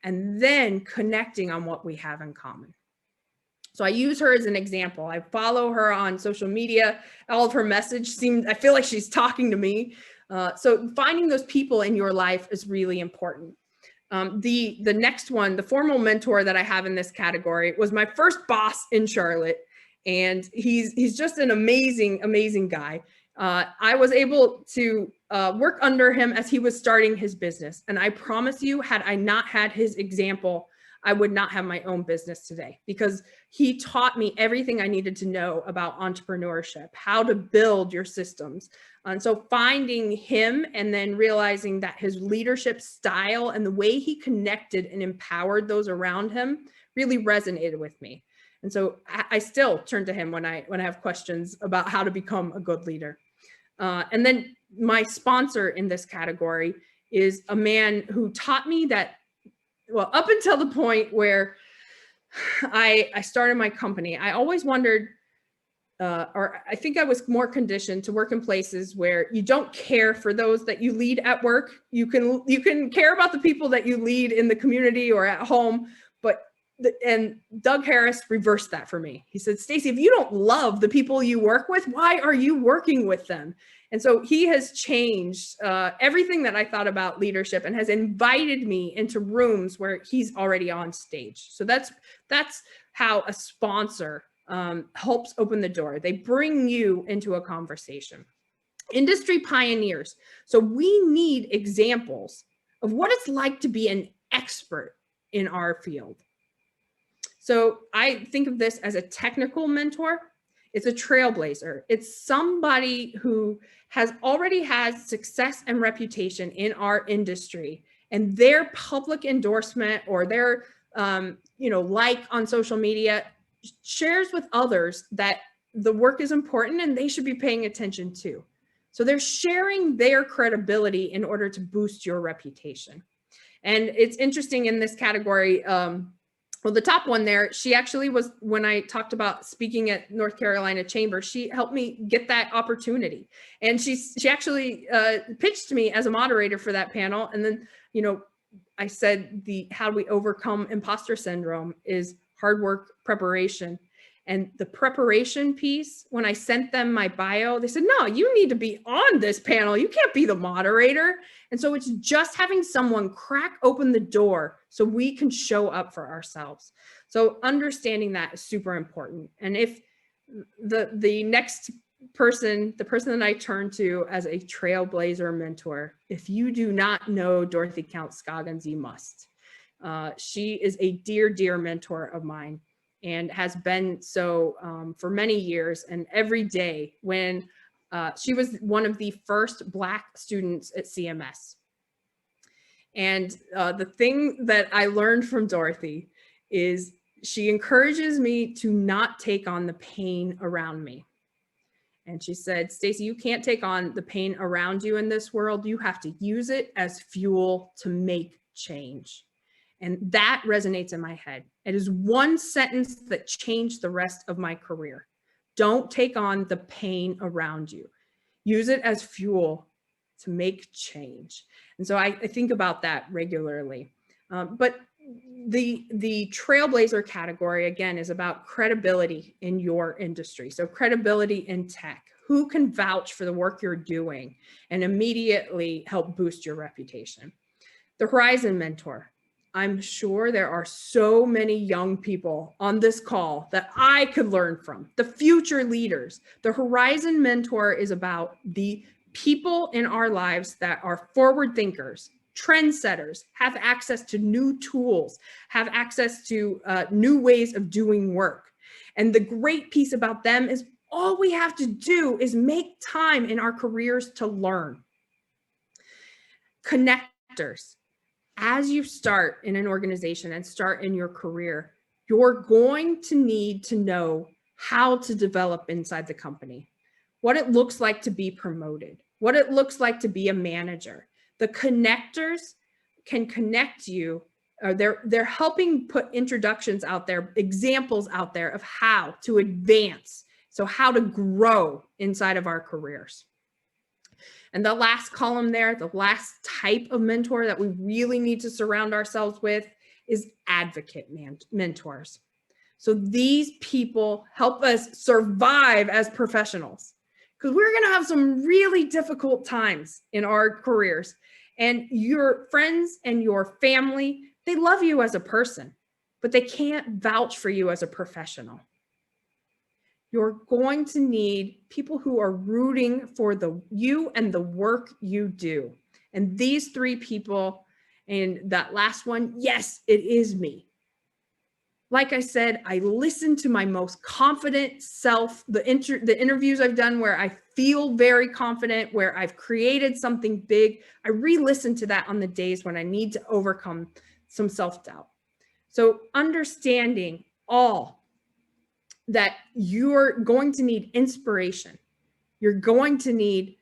[SPEAKER 3] and then connecting on what we have in common. So I use her as an example. I follow her on social media. All of her message I feel like she's talking to me. So finding those people in your life is really important. The next one, the formal mentor that I have in this category was my first boss in Charlotte. And he's just an amazing, amazing guy. I was able to work under him as he was starting his business. And I promise you, had I not had his example, I would not have my own business today because he taught me everything I needed to know about entrepreneurship, how to build your systems. And so finding him and then realizing that his leadership style and the way he connected and empowered those around him really resonated with me. And so I still turn to him when I have questions about how to become a good leader. And then my sponsor in this category is a man who taught me that, well, up until the point where I started my company, I always wondered, or I think I was more conditioned to work in places where you don't care for those that you lead at work. You can care about the people that you lead in the community or at home, and Doug Harris reversed that for me. He said, Stacy, if you don't love the people you work with, why are you working with them? And so he has changed everything that I thought about leadership and has invited me into rooms where he's already on stage. So that's how a sponsor helps open the door. They bring you into a conversation. Industry pioneers. So we need examples of what it's like to be an expert in our field. So I think of this as a technical mentor. It's a trailblazer. It's somebody who already has success and reputation in our industry, and their public endorsement or their like on social media shares with others that the work is important and they should be paying attention to. So they're sharing their credibility in order to boost your reputation. And it's interesting in this category, Well, the top one there, she actually was, when I talked about speaking at North Carolina Chamber, she helped me get that opportunity. And she actually pitched me as a moderator for that panel. And then, you know, I said how we overcome imposter syndrome is hard work, preparation. And the preparation piece, when I sent them my bio, they said, no, you need to be on this panel. You can't be the moderator. And so it's just having someone crack open the door so we can show up for ourselves. So understanding that is super important. And if the next person, the person that I turn to as a trailblazer mentor, if you do not know Dorothy Count-Scoggins, you must. She is a dear, dear mentor of mine, and has been so for many years. And every day when she was one of the first Black students at CMS. And the thing that I learned from Dorothy is she encourages me to not take on the pain around me. And she said, Stacy, you can't take on the pain around you in this world. You have to use it as fuel to make change. And that resonates in my head. It is one sentence that changed the rest of my career. Don't take on the pain around you. Use it as fuel to make change. And so I think about that regularly. But the trailblazer category, again, is about credibility in your industry. So credibility in tech. Who can vouch for the work you're doing and immediately help boost your reputation? The Horizon Mentor. I'm sure there are so many young people on this call that I could learn from. The future leaders. The Horizon Mentor is about the people in our lives that are forward thinkers, trendsetters, have access to new tools, have access to new ways of doing work. And the great piece about them is all we have to do is make time in our careers to learn. Connectors. As you start in an organization and start in your career, you're going to need to know how to develop inside the company, what it looks like to be promoted, what it looks like to be a manager. The connectors can connect you, or they're helping put introductions out there, examples out there of how to advance, so how to grow inside of our careers. And the last column there, the last type of mentor that we really need to surround ourselves with is advocate mentors. So these people help us survive as professionals, because we're going to have some really difficult times in our careers. And your friends and your family, they love you as a person, but they can't vouch for you as a professional. You're going to need people who are rooting for you and the work you do. And these three people, and that last one, yes, it is me. Like I said, I listen to my most confident self, the interviews I've done where I feel very confident, where I've created something big. I re-listen to that on the days when I need to overcome some self-doubt. So understanding that you're going to need inspiration. You're going to need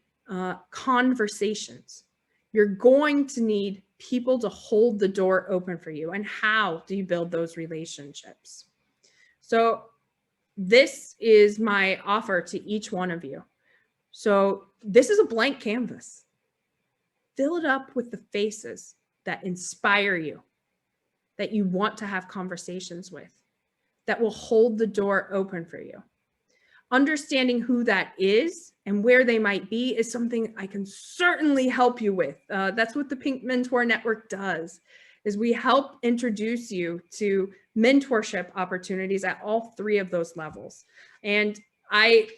[SPEAKER 3] conversations. You're going to need people to hold the door open for you. And how do you build those relationships? So this is my offer to each one of you. So this is a blank canvas. Fill it up with the faces that inspire you, that you want to have conversations with, that will hold the door open for you. Understanding who that is and where they might be is something I can certainly help you with. That's what the Pink Mentor Network does, is we help introduce you to mentorship opportunities at all three of those levels. And I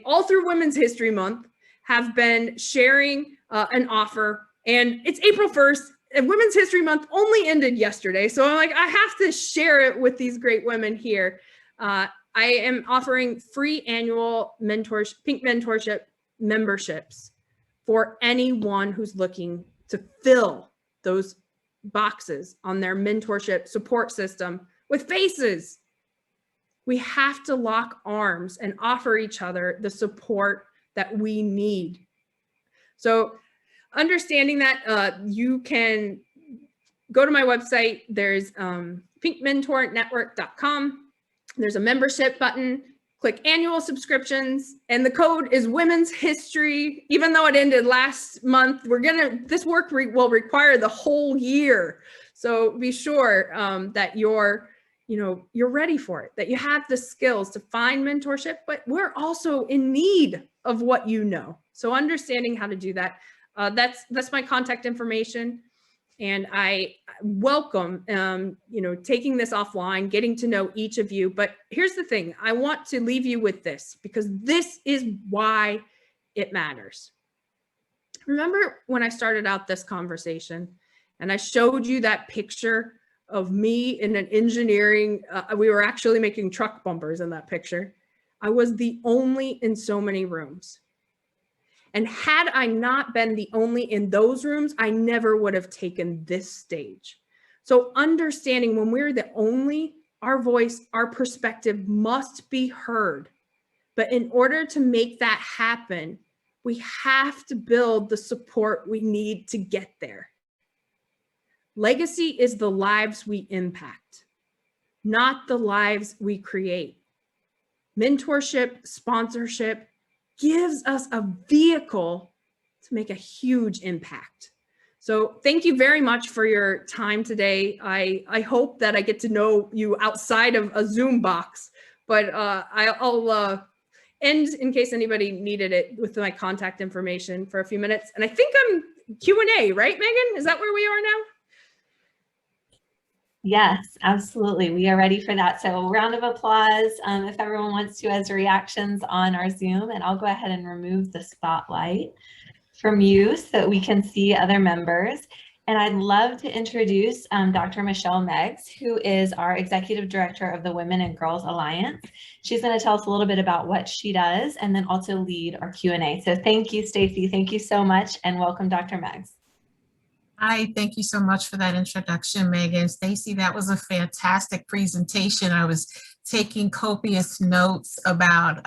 [SPEAKER 3] all through Women's History Month, have been sharing an offer, and it's April 1st. And Women's History Month only ended yesterday. So I'm like, I have to share it with these great women here. I am offering free annual Pink Mentorship memberships for anyone who's looking to fill those boxes on their mentorship support system with faces. We have to lock arms and offer each other the support that we need. So understanding that you can go to my website. There's pinkmentornetwork.com. There's a membership button. Click annual subscriptions, and the code is Women's History. Even though it ended last month, this work will require the whole year. So be sure that you're ready for it, that you have the skills to find mentorship, but we're also in need of what you know. So understanding how to do that, that's my contact information. And I welcome, taking this offline, getting to know each of you. But here's the thing, I want to leave you with this, because this is why it matters. Remember when I started out this conversation and I showed you that picture of me in an engineering, we were actually making truck bumpers in that picture. I was the only in so many rooms. And had I not been the only in those rooms, I never would have taken this stage. So understanding when we're the only, our voice, our perspective must be heard. But in order to make that happen, we have to build the support we need to get there. Legacy is the lives we impact, not the lives we create. Mentorship, sponsorship, gives us a vehicle to make a huge impact. So thank you very much for your time today. I hope that I get to know you outside of a Zoom box, but I'll end in case anybody needed it with my contact information for a few minutes. And I think I'm Q&A, right, Megan? Is that where we are now?
[SPEAKER 1] Yes, absolutely. We are ready for that. So a round of applause if everyone wants to as reactions on our Zoom, and I'll go ahead and remove the spotlight from you so that we can see other members. And I'd love to introduce Dr. Michelle Meggs, who is our Executive Director of the Women and Girls Alliance. She's going to tell us a little bit about what she does and then also lead our Q&A. So thank you, Stacy. Thank you so much, and welcome, Dr. Meggs.
[SPEAKER 4] Hi, thank you so much for that introduction, Megan. Stacy, that was a fantastic presentation. I was taking copious notes about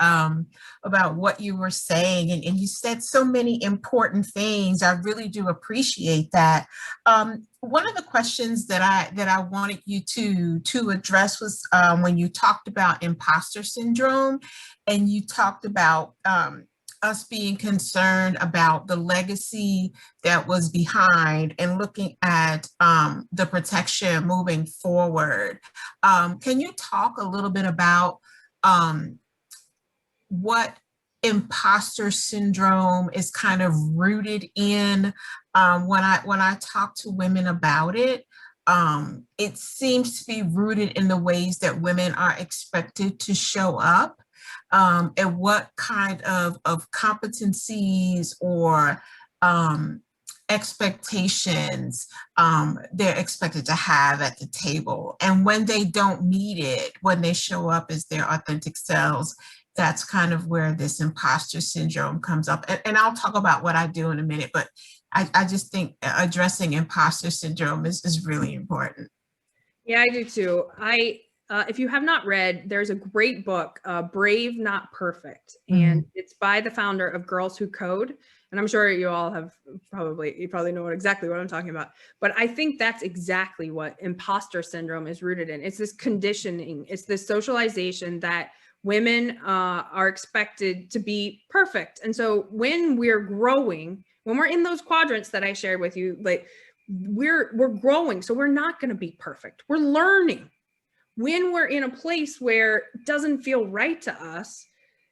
[SPEAKER 4] what you were saying, and you said so many important things. I really do appreciate that. One of the questions that I wanted you to address was when you talked about imposter syndrome, and you talked about us being concerned about the legacy that was behind and looking at the protection moving forward. Can you talk a little bit about what imposter syndrome is kind of rooted in? When I talk to women about it, it seems to be rooted in the ways that women are expected to show up. And what kind of competencies or expectations they're expected to have at the table. And when they don't meet it, when they show up as their authentic selves, that's kind of where this imposter syndrome comes up. And I'll talk about what I do in a minute, but I just think addressing imposter syndrome is really important.
[SPEAKER 3] Yeah, I do too. If you have not read, there's a great book, Brave, Not Perfect. And it's by the founder of Girls Who Code. And I'm sure you all have you probably know exactly what I'm talking about. But I think that's exactly what imposter syndrome is rooted in. It's this conditioning. It's this socialization that women are expected to be perfect. And so when we're growing, when we're in those quadrants that I shared with you, like we're growing. So we're not going to be perfect. We're learning. When we're in a place where it doesn't feel right to us,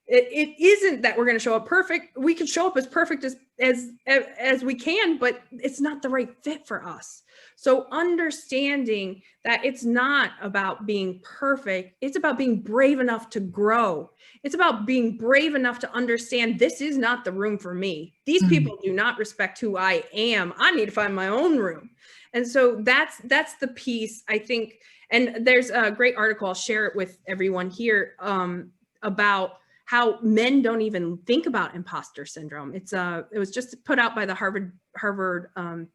[SPEAKER 3] it isn't that we're going to show up perfect. We can show up as perfect as we can, but it's not the right fit for us. So understanding that it's not about being perfect, it's about being brave enough to grow. It's about being brave enough to understand this is not the room for me. These people do not respect who I am. I need to find my own room. And so that's the piece, I think. And there's a great article, I'll share it with everyone here, about how men don't even think about imposter syndrome. It was just put out by the Harvard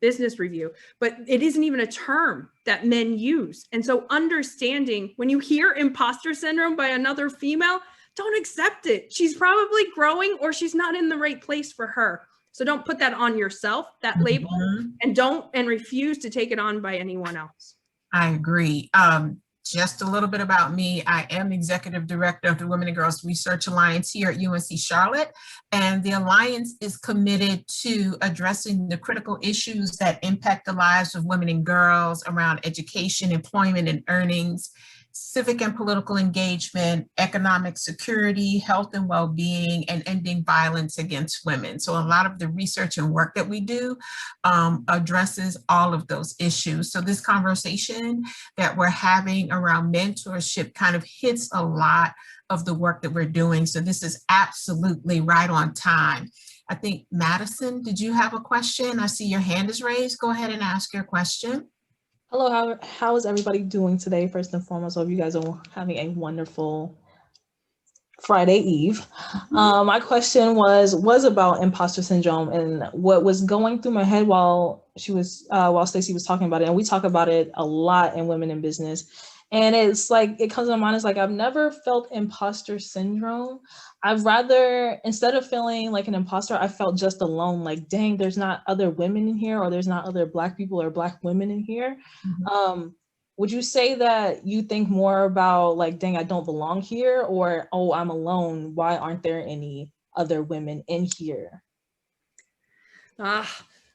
[SPEAKER 3] Business Review, but it isn't even a term that men use. And so understanding when you hear imposter syndrome by another female, don't accept it. She's probably growing or she's not in the right place for her. So don't put that on yourself, that label, and refuse to take it on by anyone else.
[SPEAKER 4] I agree. Just a little bit about me. I am Executive Director of the Women and Girls Research Alliance here at UNC Charlotte, and the Alliance is committed to addressing the critical issues that impact the lives of women and girls around education, employment and earnings, civic and political engagement, economic security, health and well-being, and ending violence against women. So a lot of the research and work that we do addresses all of those issues. So this conversation that we're having around mentorship kind of hits a lot of the work that we're doing. So this is absolutely right on time. I think, Madison, did you have a question? I see your hand is raised. Go ahead and ask your question.
[SPEAKER 5] Hello, how is everybody doing today? First and foremost, I hope you guys are having a wonderful Friday Eve. My question was about imposter syndrome, and what was going through my head while Stacy was talking about it, and we talk about it a lot in Women in Business. And it's like, it comes to mind, it's like, I've never felt imposter syndrome. I'd rather, instead of feeling like an imposter, I felt just alone, like, dang, there's not other women in here, or there's not other Black people or Black women in here. Would you say that you think more about like, dang, I don't belong here, or, oh, I'm alone, why aren't there any other women in here?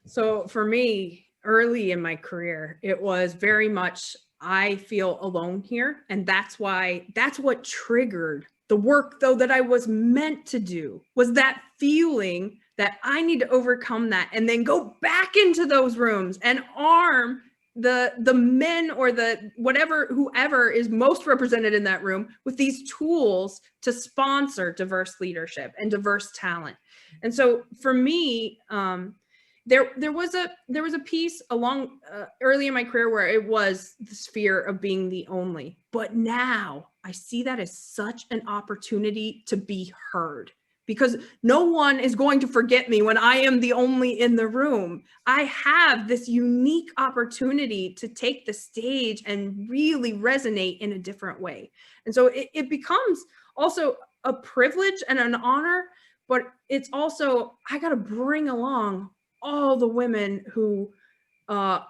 [SPEAKER 3] So for me, early in my career, it was very much, I feel alone here. And that's what triggered the work though that I was meant to do, was that feeling that I need to overcome that and then go back into those rooms and arm the men or whoever is most represented in that room with these tools to sponsor diverse leadership and diverse talent. And so for me, there was a piece along early in my career where it was this fear of being the only, but now I see that as such an opportunity to be heard, because no one is going to forget me when I am the only in the room. I have this unique opportunity to take the stage and really resonate in a different way. And so it becomes also a privilege and an honor, but it's also, I got to bring along all the women who are,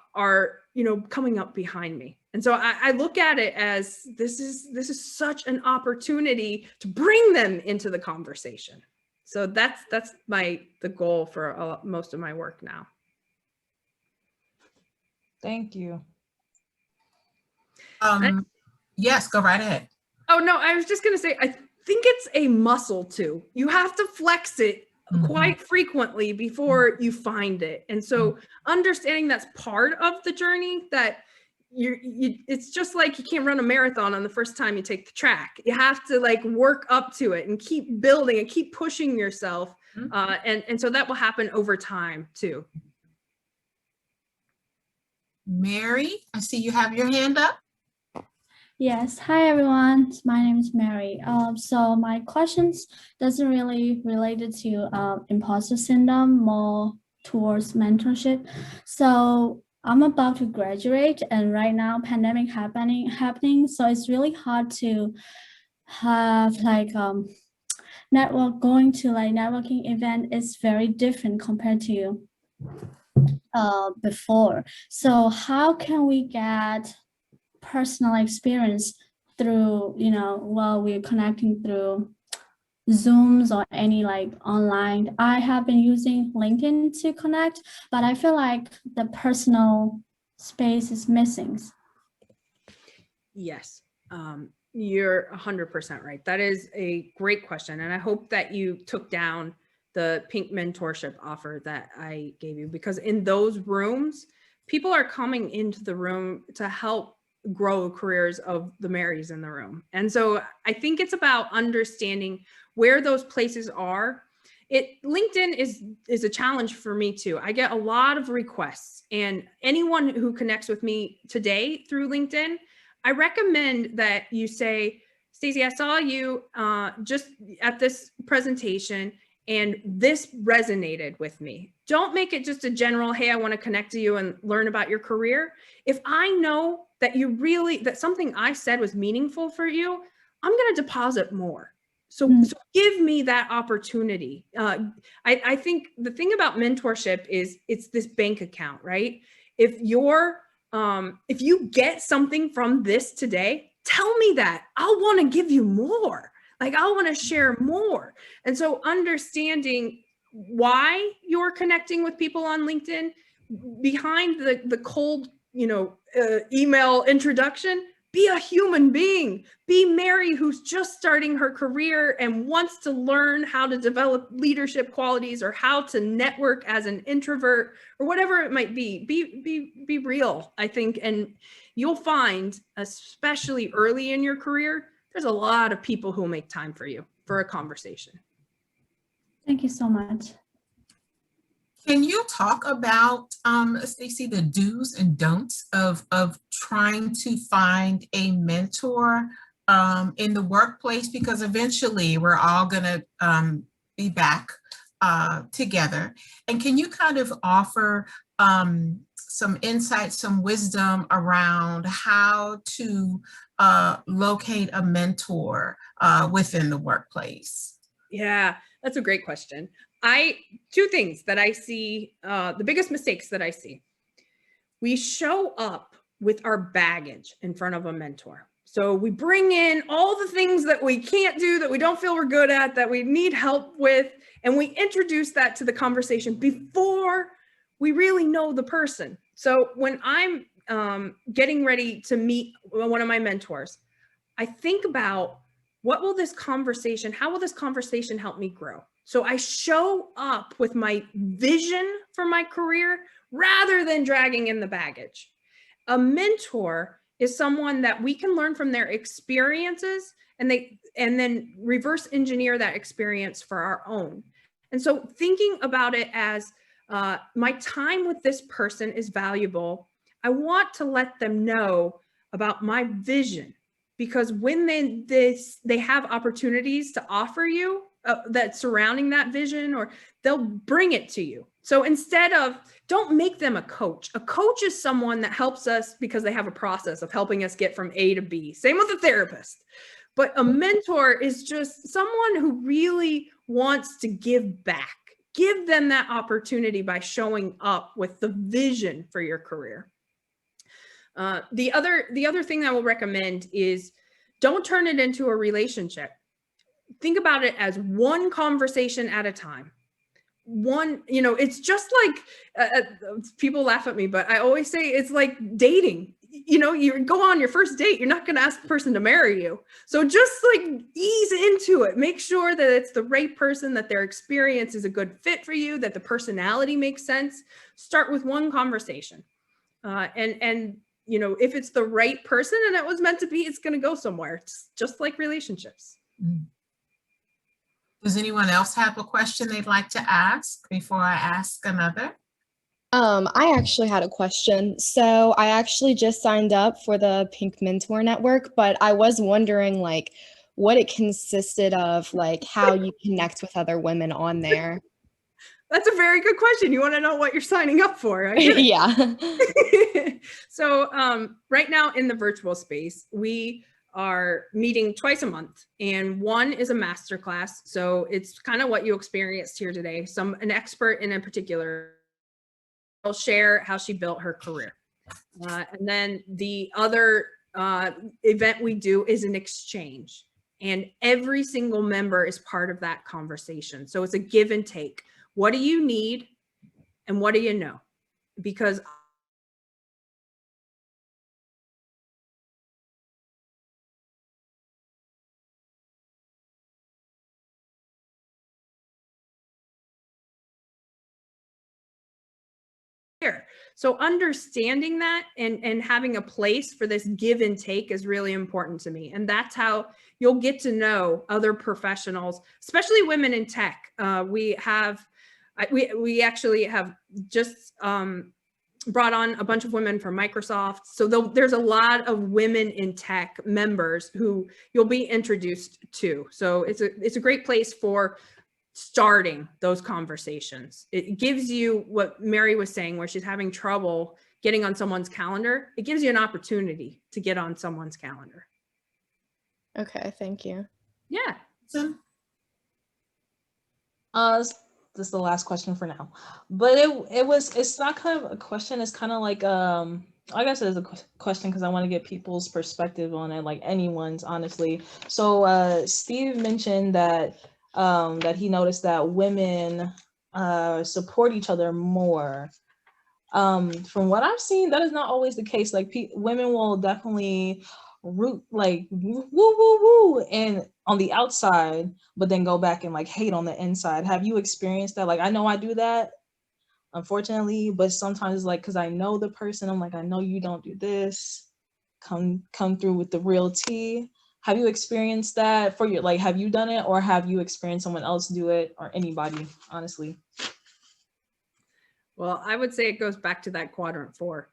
[SPEAKER 3] coming up behind me. And so I look at it as this is such an opportunity to bring them into the conversation. So that's the goal for most of my work now.
[SPEAKER 5] Thank you.
[SPEAKER 4] Yes, go right ahead.
[SPEAKER 3] Oh no, I was just gonna say, I think it's a muscle too. You have to flex it quite frequently before you find it. And so understanding that's part of the journey, that it's just like you can't run a marathon on the first time you take the track. You have to like work up to it and keep building and keep pushing yourself. And so that will happen over time too.
[SPEAKER 4] Mary, I see you have your hand up.
[SPEAKER 6] Yes, hi everyone. My name is Mary. So my questions doesn't really related to imposter syndrome, more towards mentorship. So I'm about to graduate, and right now pandemic happening. So it's really hard to have like going to like networking event is very different compared to before. So how can we get personal experience through, while we're connecting through Zooms or any like online? I have been using LinkedIn to connect, but I feel like the personal space is missing.
[SPEAKER 3] Yes, you're 100% right. That is a great question. And I hope that you took down the pink mentorship offer that I gave you, because in those rooms, people are coming into the room to help grow careers of the Marys in the room. And so I think it's about understanding where those places are. LinkedIn is a challenge for me too. I get a lot of requests, and anyone who connects with me today through LinkedIn, I recommend that you say, Stacy, I saw you just at this presentation and this resonated with me. Don't make it just a general, hey, I want to connect to you and learn about your career. If I know that that something I said was meaningful for you, I'm going to deposit more. So give me that opportunity. I think the thing about mentorship is it's this bank account, right? If you get something from this today, tell me that. I'll want to give you more. Like, I want to share more. And so understanding why you're connecting with people on LinkedIn behind the cold, email introduction, be a human being. Be Mary, who's just starting her career and wants to learn how to develop leadership qualities or how to network as an introvert or whatever it might be. Be real, I think. And you'll find, especially early in your career, there's a lot of people who will make time for you for a conversation.
[SPEAKER 6] Thank you so much.
[SPEAKER 4] Can you talk about, Stacy, the do's and don'ts of trying to find a mentor in the workplace? Because eventually we're all going to be back together. And can you kind of offer some insight, some wisdom around how to locate a mentor within the workplace?
[SPEAKER 3] Yeah, that's a great question. Two things that I see, the biggest mistakes that I see. We show up with our baggage in front of a mentor. So we bring in all the things that we can't do, that we don't feel we're good at, that we need help with, and we introduce that to the conversation before we really know the person. So when I'm getting ready to meet one of my mentors, I think about how will this conversation help me grow? So I show up with my vision for my career rather than dragging in the baggage. A mentor is someone that we can learn from their experiences and then reverse engineer that experience for our own. And so thinking about it as my time with this person is valuable. I want to let them know about my vision, because when they have opportunities to offer you that surrounding that vision, or they'll bring it to you. So don't make them a coach. A coach is someone that helps us because they have a process of helping us get from A to B. Same with a therapist. But a mentor is just someone who really wants to give back. Give them that opportunity by showing up with the vision for your career. The other thing I will recommend is don't turn it into a relationship. Think about it as one conversation at a time. It's just like, people laugh at me, but I always say it's like dating. You go on your first date, you're not going to ask the person to marry you. So just like ease into it. Make sure that it's the right person, that their experience is a good fit for you, that the personality makes sense. Start with one conversation. If it's the right person and it was meant to be, it's going to go somewhere. It's just like relationships.
[SPEAKER 4] Does anyone else have a question they'd like to ask before I ask another?
[SPEAKER 7] I actually had a question. So I actually just signed up for the Pink Mentor Network, but I was wondering what it consisted of, how you connect with other women on there.
[SPEAKER 3] That's a very good question. You want to know what you're signing up for? I get it.
[SPEAKER 7] Yeah.
[SPEAKER 3] So right now in the virtual space, we are meeting twice a month, and one is a masterclass. So it's kind of what you experienced here today. An expert in a particular will share how she built her career. And then the other event we do is an exchange, and every single member is part of that conversation. So it's a give and take. What do you need and what do you know? Because so understanding that and having a place for this give and take is really important to me. And that's how you'll get to know other professionals, especially women in tech. We actually have just brought on a bunch of women from Microsoft. So there's a lot of women in tech members who you'll be introduced to. So it's a great place for starting those conversations. It gives you what Mary was saying, where she's having trouble getting on someone's calendar. It gives you an opportunity to get on someone's calendar.
[SPEAKER 7] Okay, thank you.
[SPEAKER 3] Yeah,
[SPEAKER 5] This is the last question for now, but it's not kind of a question. It's kind of like, I guess it is a question because I want to get people's perspective on it, like anyone's, honestly. So Steve mentioned that that he noticed that women support each other more. From what I've seen, that is not always the case. Like women will definitely root, like woo woo woo, and on the outside, but then go back and like hate on the inside. Have you experienced that? Like, I know I do that, unfortunately, but sometimes, like, because I know the person, I'm like, I know you don't do this. Come through with the real tea. Have you experienced that for your, like, have you done it, or have you experienced someone else do it, or anybody, honestly?
[SPEAKER 3] Well, I would say it goes back to that quadrant 4.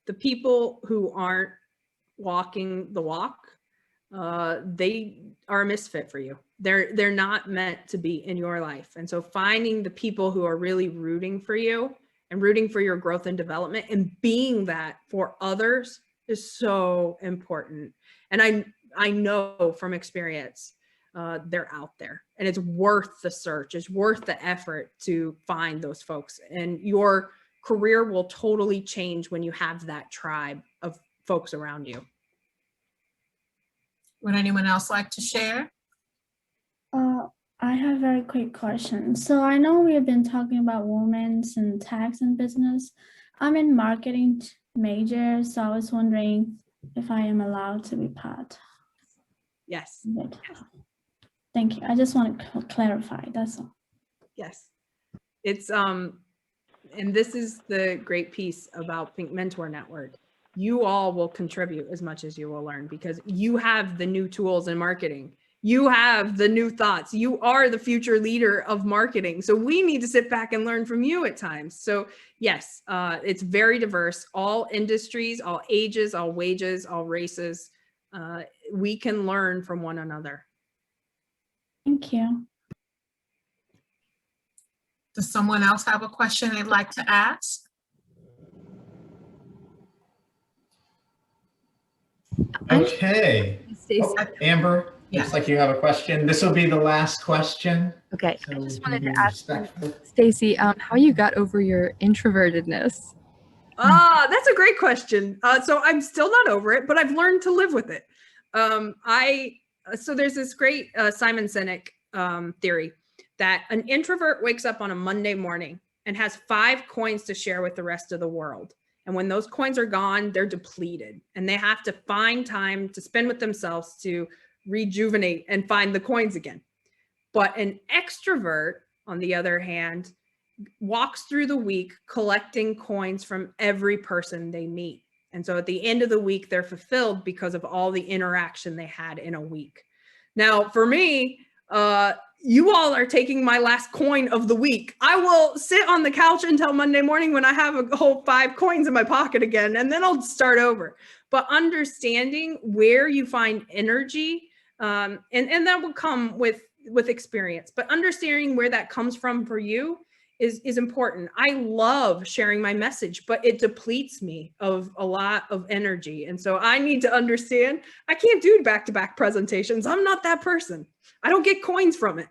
[SPEAKER 3] The people who aren't walking the walk, they are a misfit for you. They're not meant to be in your life. And so finding the people who are really rooting for you and rooting for your growth and development and being that for others is so important. And I know from experience, they're out there, and it's worth the search. It's worth the effort to find those folks, and your career will totally change when you have that tribe of folks around you.
[SPEAKER 4] Would anyone else like to share?
[SPEAKER 6] I have a very quick question. So I know we have been talking about women's and tax and business. I'm in marketing major, so I was wondering if I am allowed to be part.
[SPEAKER 3] Yes.
[SPEAKER 6] Thank you. I just want to clarify, that's all.
[SPEAKER 3] Yes. It's, and this is the great piece about Pink Mentor Network. You all will contribute as much as you will learn, because you have the new tools in marketing. You have the new thoughts. You are the future leader of marketing. So we need to sit back and learn from you at times. So yes, it's very diverse, all industries, all ages, all wages, all races. We can learn from one another.
[SPEAKER 6] Thank you.
[SPEAKER 4] Does someone else have a question they'd like to ask?
[SPEAKER 8] Okay.
[SPEAKER 9] Stacy.
[SPEAKER 8] Amber,
[SPEAKER 4] Yeah.
[SPEAKER 8] looks like you have a question. This will be the last question.
[SPEAKER 9] Okay,
[SPEAKER 8] So
[SPEAKER 9] I just
[SPEAKER 8] can
[SPEAKER 9] wanted
[SPEAKER 8] be
[SPEAKER 9] to ask
[SPEAKER 8] respectful.
[SPEAKER 9] Stacy, how you got over your introvertedness?
[SPEAKER 3] That's a great question. So I'm still not over it, but I've learned to live with it. So there's this great Simon Sinek theory that an introvert wakes up on a Monday morning and has 5 coins to share with the rest of the world. And when those coins are gone, they're depleted, and they have to find time to spend with themselves to rejuvenate and find the coins again. But an extrovert, on the other hand, walks through the week collecting coins from every person they meet. And so at the end of the week, they're fulfilled because of all the interaction they had in a week. Now, for me, you all are taking my last coin of the week. I will sit on the couch until Monday morning when I have a whole 5 coins in my pocket again, and then I'll start over. But understanding where you find energy, and that will come with experience, but understanding where that comes from for you is important. I love sharing my message, but it depletes me of a lot of energy. And so I need to understand, I can't do back-to-back presentations. I'm not that person. I don't get coins from it.